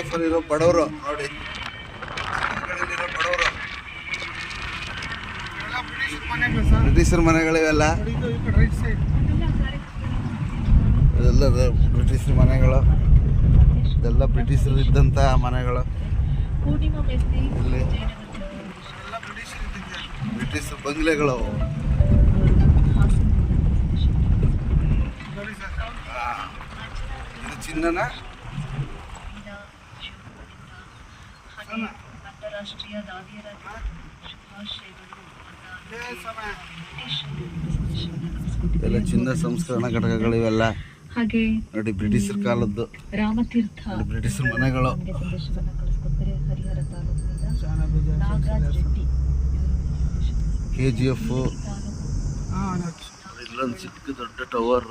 KGF ಅಲ್ಲಿರೋ ಬಡವರು ನೋಡಿ, ಬಡವರು ಬ್ರಿಟಿಷರ್ ಮನೆಗಳಿವೆಲ್ಲ, ಇದೆಲ್ಲ ಬ್ರಿಟಿಷರ್ ಮನೆಗಳು, ಇದೆಲ್ಲ ಬ್ರಿಟಿಷರು ಇದ್ದಂಥ ಮನೆಗಳು. ಇಲ್ಲಿ ಬ್ರಿಟಿಷ್ ಬಂಗ್ಲೆಗಳು. ಇದು ಚಿನ್ನನ ಎಲ್ಲ ಚಿನ್ನ ಸಂಸ್ಕರಣಾ ಘಟಕಗಳಿವೆಲ್ಲ. ಹಾಗೆ ನೋಡಿ ಬ್ರಿಟಿಷರ್ ಕಾಲದ್ದು ರಾಮತೀರ್ಥ ಬ್ರಿಟಿಷರ್ ಮನೆಗಳು. KGF, ಇಲ್ಲೊಂದು ಚಿಕ್ಕ ದೊಡ್ಡ ಟವರ್.